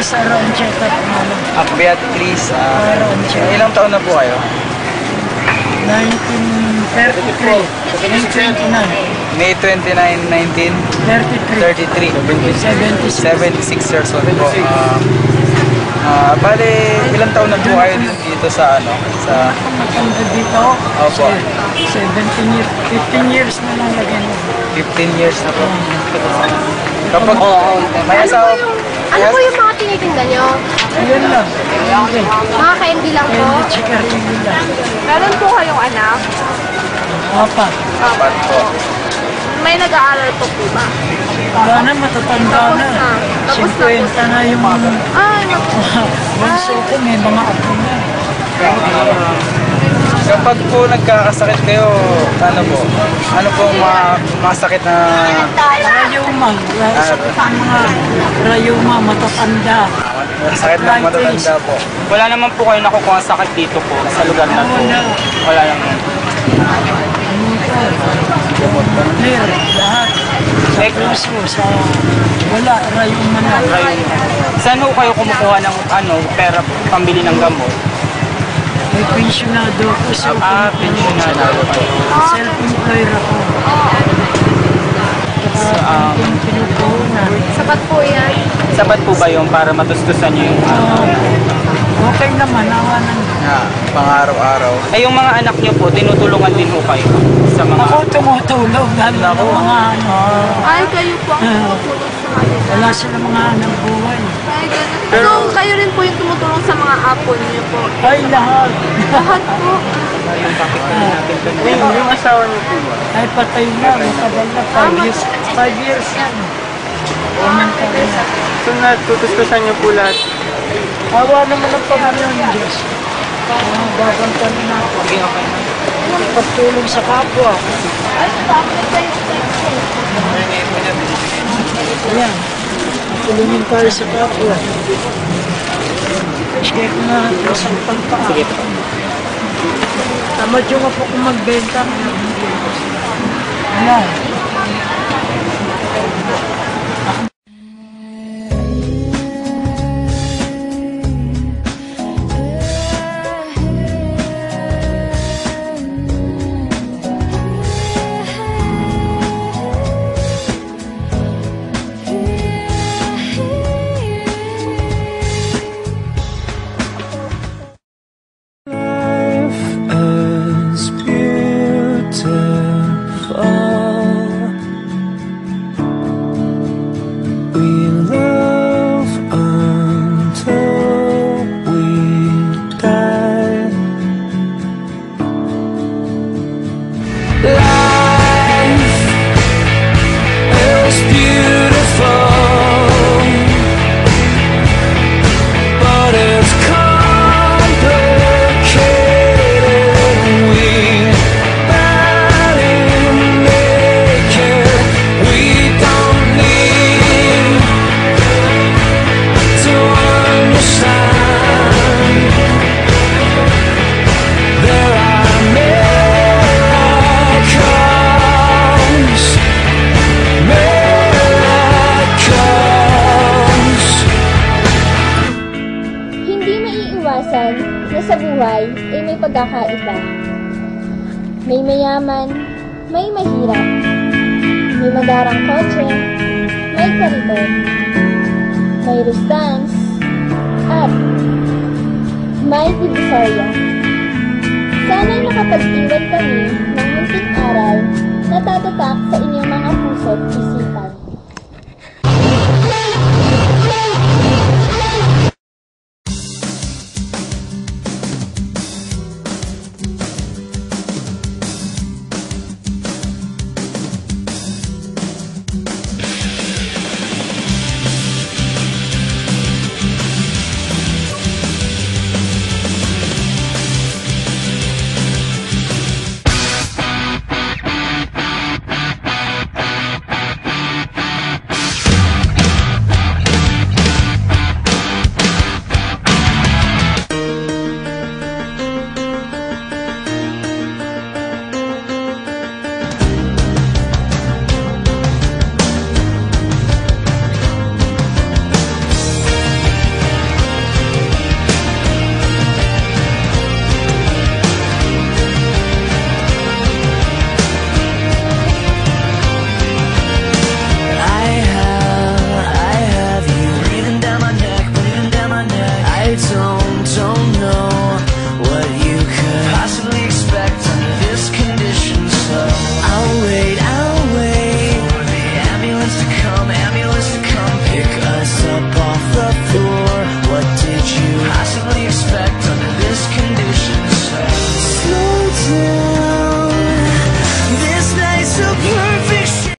Chris Aroncheta. Beatrice. Aroncheta. Ilang taon na po kayo? 1933. May 29, 1933. 76 years old po. Bale, ilang taon na po kayo dito sa ano? Sa Matanda dito? Opo. 17 years. 15 years na lang lagyan mo. 15 years na po. Kapag may asawa. Ano po yung mga tinitinda nyo? Ayun lang. Okay. Mga candy lang po? Candy, chicken, candy lang. Meron po kayong anak? Apat. Apat po. May nag-aaral po po ba? Wala na, matatanda na. Tapos 50 na yung ay, bunso ko, may mga apo na. Kapag po nagkakasakit kayo, ano po? Ano po mga sakit na... Rayuma. Mga rayuma, matatanda. Sakit na matatanda po. Wala naman po kayo nakukuha sakit dito po sa lugar na po. Wala naman. Clear, lahat. Sa puso, sa... Wala, rayuma na. Saan ho kayo kumukuha ng pera pambili ng gamot? May pensionado ako. Pensionado po. Self-employed ako. Pinupuhunan. sapat po yan. Sapat po ba yung para matustusan nyo yung... Okay naman, awa ng... Pang-araw-araw. Ay, yung mga anak nyo po, tinutulungan din ho kayo sa mga... Ako tumutulog, lalo na mga ano. Ay, kayo po ang tumutulong sa kanila. Wala sila mga hanap buhay. Ay, ganun. So, kayo rin po yung tumutulong sa mga apo niyo po. Ay, lahat. Lahat po. Yung asawa nyo po ba? Ay, patay na. Matagal na. 5 years. 5 years na. So, natutustusan nyo po lahat? Awa naman ang Panginoon ng Diyos. Babantan na ako. Pagtulong sa kapwa. Ayan. Tulungin tayo sa kapwa. Sige ko na isang pagpaa. Sige po. Tamad yung ako kung magbenta. Ayan. na sa buhay ay may pagkakaiba. May mayaman, may mahirap, may magarang kotse, may kariton, may rustans, at may divisoria. Sana'y nakapag-iwan kami ng munting aral na tatatak sa